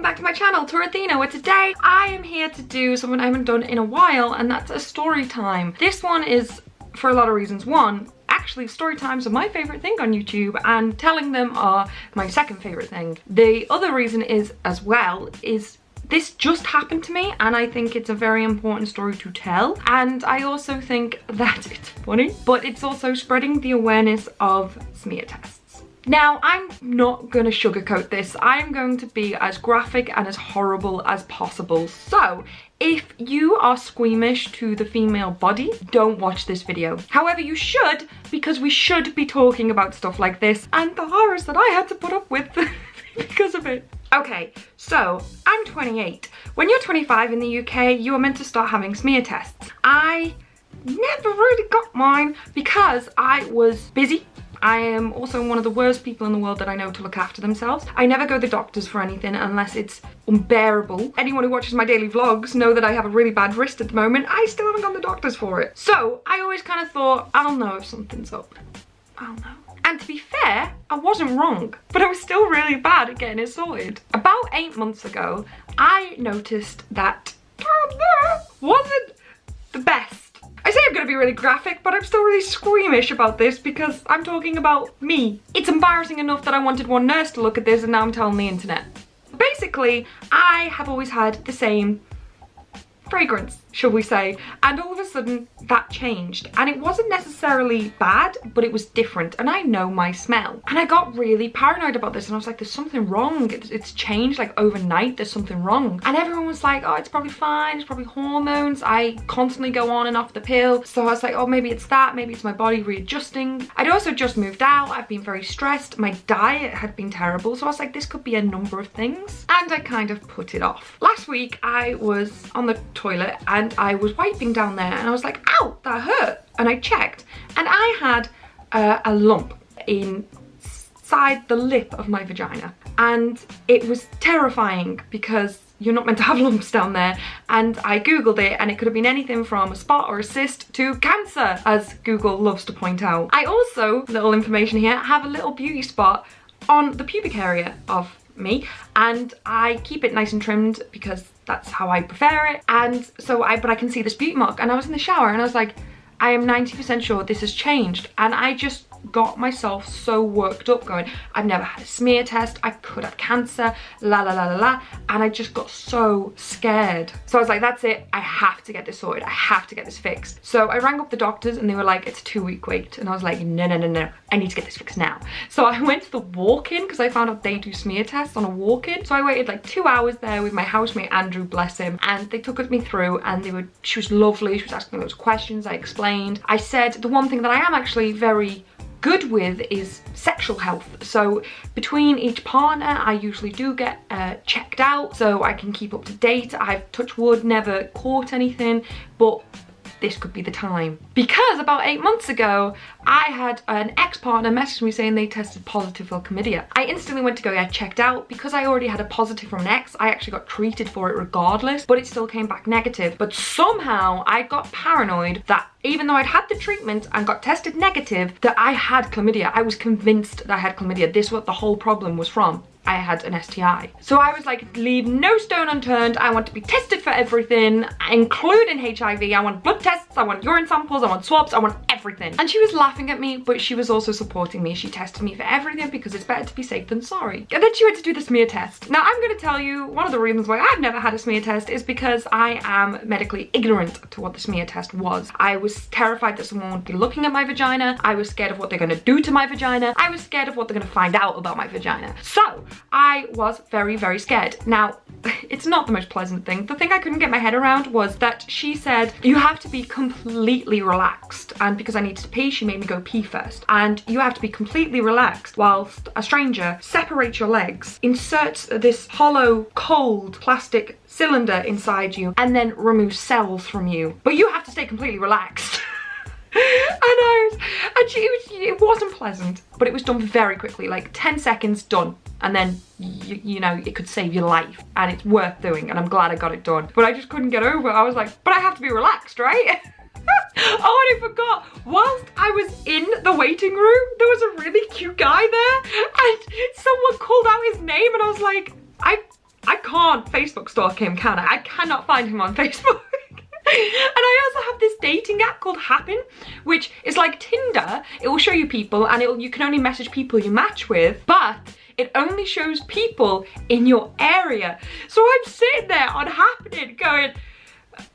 welcome back to my channel, TorAthena, where today I am here to do something I haven't done in a while, and that's a story time. This one is for a lot of reasons. One, actually story times are my favorite thing on YouTube, and telling them are my second favorite thing. The other reason is, as well, is this just happened to me and I think it's a very important story to tell. And I also think that it's funny, but it's also spreading the awareness of smear tests. Now, I'm not going to sugarcoat this. I'm going to be as graphic and as horrible as possible. So, if you are squeamish to the female body, don't watch this video. However, you should, because we should be talking about stuff like this and the horrors that I had to put up with because of it. Okay, so I'm 28. When you're 25 in the UK, you are meant to start having smear tests. I never really got mine because I was busy. I am also one of the worst people in the world that I know to look after themselves. I never go to the doctors for anything unless it's unbearable. Anyone who watches my daily vlogs know that I have a really bad wrist at the moment. I still haven't gone to the doctors for it. So I always kind of thought, I'll know if something's up. I'll know. And to be fair, I wasn't wrong, but I was still really bad at getting it sorted. About 8 months ago, I noticed that wasn't the best. I say I'm gonna be really graphic, but I'm still really squeamish about this because I'm talking about me. It's embarrassing enough that I wanted one nurse to look at this and now I'm telling the internet. Basically, I have always had the same fragrance, shall we say, and all of a sudden that changed, and it wasn't necessarily bad, but it was different, and I know my smell, and I got really paranoid about this, and I was like, there's something wrong. It's changed like overnight. There's something wrong, and everyone was like, oh, it's probably fine, it's probably hormones. I constantly go on and off the pill, so I was like, oh, maybe it's that, maybe it's my body readjusting. I'd also just moved out. I've been very stressed. My diet had been terrible, so I was like, this could be a number of things, and I kind of put it off. Last week I was on the toilet and I was wiping down there and I was like, ow, that hurt, and I checked and I had a lump inside the lip of my vagina, and it was terrifying because you're not meant to have lumps down there, and I googled it and it could have been anything from a spot or a cyst to cancer, as Google loves to point out. I also, little information here, have a little beauty spot on the pubic area of me, and I keep it nice and trimmed because that's how I prefer it. And so but I can see this beauty mark, and I was in the shower and I was like, I am 90% sure this has changed, and I just got myself so worked up going, I've never had a smear test, I could have cancer, la la la la la, and I just got so scared. So I was like, that's it, I have to get this sorted, I have to get this fixed. So I rang up the doctors and they were like, it's a 2-week wait, and I was like, no, no, no, no, I need to get this fixed now. So I went to the walk-in because I found out they do smear tests on a walk-in. So I waited like 2 hours there with my housemate Andrew, bless him, and they took me through, and she was lovely, she was asking me those questions, I explained. I said the one thing that I am actually very good with is sexual health. So between each partner, I usually do get checked out so I can keep up to date. I've, touch wood, never caught anything, but this could be the time. Because about 8 months ago, I had an ex-partner message me saying they tested positive for chlamydia. I instantly went to go get checked out. Because I already had a positive from an ex, I actually got treated for it regardless, but it still came back negative. But somehow I got paranoid that even though I'd had the treatment and got tested negative, that I had chlamydia. I was convinced that I had chlamydia. This is what the whole problem was from. I had an STI. So I was like, leave no stone unturned. I want to be tested for everything, including HIV. I want blood tests, I want urine samples, I want swabs, I want everything. And she was laughing at me, but she was also supporting me. She tested me for everything because it's better to be safe than sorry. And then she went to do the smear test. Now I'm gonna tell you, one of the reasons why I've never had a smear test is because I am medically ignorant to what the smear test was. I was terrified that someone would be looking at my vagina. I was scared of what they're gonna do to my vagina. I was scared of what they're gonna find out about my vagina. So I was very, very scared. Now, it's not the most pleasant thing. The thing I couldn't get my head around was that she said, you have to be completely relaxed. And because I needed to pee, she made me go pee first. And you have to be completely relaxed whilst a stranger separates your legs, inserts this hollow, cold plastic cylinder inside you, and then removes cells from you. But you have to stay completely relaxed. It wasn't pleasant, but it was done very quickly, like 10 seconds done, and then you know, it could save your life, and it's worth doing, and I'm glad I got it done. But I just couldn't get over it. I was like, but I have to be relaxed, right? Oh, and I forgot, whilst I was in the waiting room, there was a really cute guy there, and someone called out his name, and I was like, I can't Facebook stalk him, can I? I cannot find him on Facebook. And I also have this dating app called Happen, which is like Tinder. It will show you people, and you can only message people you match with, but it only shows people in your area. So I'm sitting there on Happen going,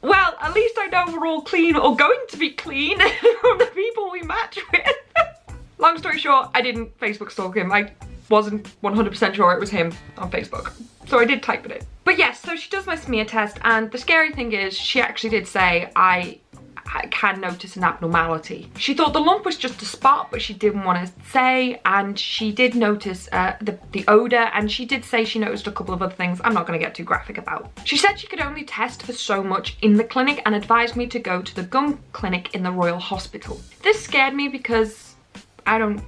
well, at least I know we're all clean or going to be clean from the people we match with. Long story short, I didn't Facebook stalk him. I wasn't 100% sure it was him on Facebook. So I did type it in. But yes, so she does my smear test, and the scary thing is she actually did say I can notice an abnormality. She thought the lump was just a spot, but she didn't want to say, and she did notice the odour, and she did say she noticed a couple of other things I'm not going to get too graphic about. She said she could only test for so much in the clinic and advised me to go to the gum clinic in the Royal Hospital. This scared me because I don't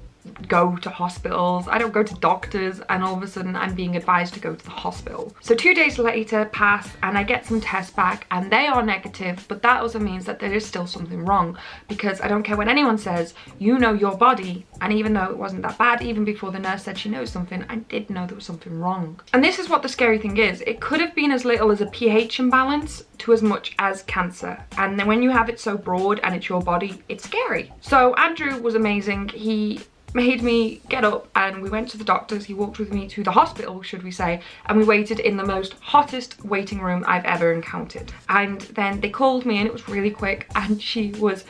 go to hospitals, I don't go to doctors, and all of a sudden I'm being advised to go to the hospital. So 2 days later pass and I get some tests back and they are negative, but that also means that there is still something wrong, because I don't care what anyone says, you know your body. And even though it wasn't that bad, even before the nurse said she knows something, I did know there was something wrong. And this is what the scary thing is. It could have been as little as a pH imbalance to as much as cancer. And then when you have it so broad and it's your body, it's scary. So Andrew was amazing. He made me get up and we went to the doctors. He walked with me to the hospital, should we say, and we waited in the most hottest waiting room I've ever encountered. And then they called me and it was really quick, and she was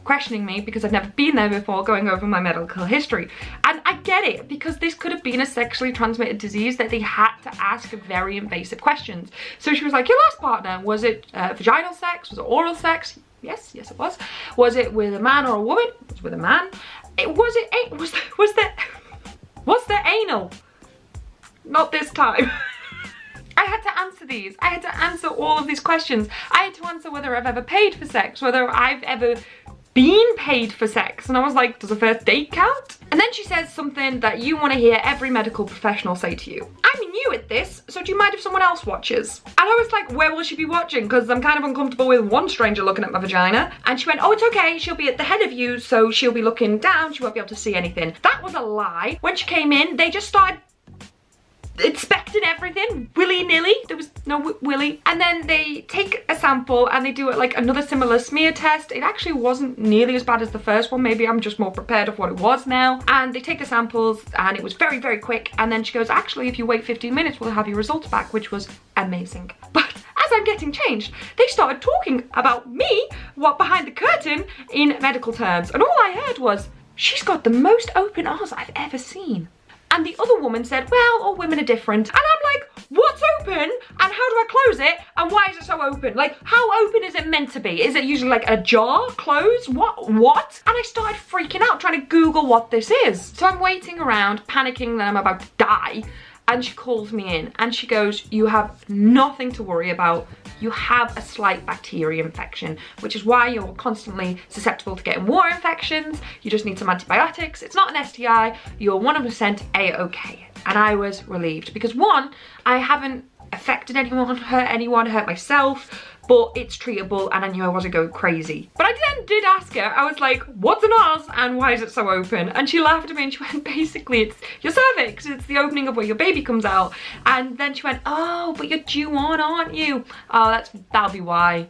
questioning me because I'd never been there before, going over my medical history. And I get it, because this could have been a sexually transmitted disease that they had to ask very invasive questions. So she was like, your last partner, was it vaginal sex? Was it oral sex? Yes, it was. Was it with a man or a woman? It was with a man. Was there anal? Not this time. I had to answer these. I had to answer all of these questions. I had to answer whether I've ever paid for sex, whether I've ever been paid for sex. And I was like, does a first date count? And then she says something that you want to hear every medical professional say to you. I'm new at this, so do you mind if someone else watches? And I was like, where will she be watching? Because I'm kind of uncomfortable with one stranger looking at my vagina. And she went, oh, it's okay. She'll be at the head of you, so she'll be looking down. She won't be able to see anything. That was a lie. When she came in, they just started inspecting everything willy-nilly. There was no willy. And then they take a sample and they do it like another similar smear test. It actually wasn't nearly as bad as the first one. Maybe I'm just more prepared of what it was now. And they take the samples and it was very, very quick. And then she goes, actually, if you wait 15 minutes, we'll have your results back, which was amazing. But as I'm getting changed, they started talking about me, what behind the curtain, in medical terms. And all I heard was, she's got the most open arse I've ever seen. And the other woman said, well, all women are different. And I'm like, what's open? And how do I close it? And why is it so open? Like, how open is it meant to be? Is it usually like a jar closed? What? And I started freaking out trying to Google what this is. So I'm waiting around, panicking that I'm about to die. And she calls me in and she goes, you have nothing to worry about. You have a slight bacteria infection, which is why you're constantly susceptible to getting water infections. You just need some antibiotics. It's not an STI. You're 100% A-okay. And I was relieved because, one, I haven't affected anyone, hurt myself, but it's treatable and I knew I wasn't going crazy. But I then did ask her, I was like, what's an arse and why is it so open? And she laughed at me and she went, basically it's your cervix, it's the opening of where your baby comes out. And then she went, oh, but you're due on, aren't you? Oh, that'll be why.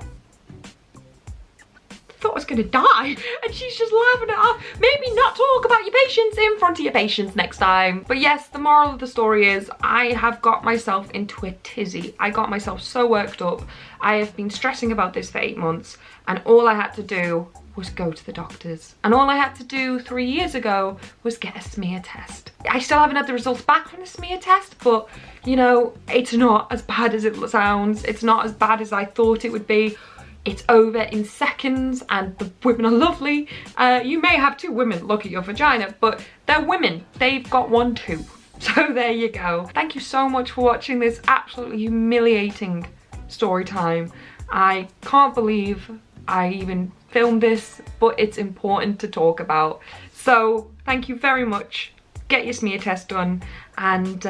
I thought I was gonna die, and she's just laughing it off. Maybe not talk about your patients in front of your patients next time. But yes, the moral of the story is I have got myself into a tizzy. I got myself so worked up. I have been stressing about this for 8 months, and all I had to do was go to the doctors. And all I had to do 3 years ago was get a smear test. I still haven't had the results back from the smear test, but you know, it's not as bad as it sounds. It's not as bad as I thought it would be. It's over in seconds and the women are lovely. You may have 2 women look at your vagina, but they're women. They've got 1 too. So there you go. Thank you so much for watching this absolutely humiliating story time. I can't believe I even filmed this, but it's important to talk about. So thank you very much. Get your smear test done, and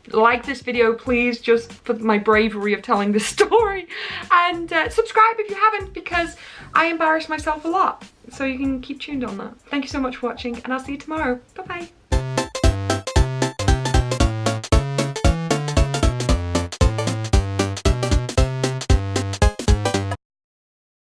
like this video please, just for my bravery of telling this story, and subscribe if you haven't, because I embarrass myself a lot, so you can keep tuned on that. Thank you so much for watching and I'll see you tomorrow. Bye bye.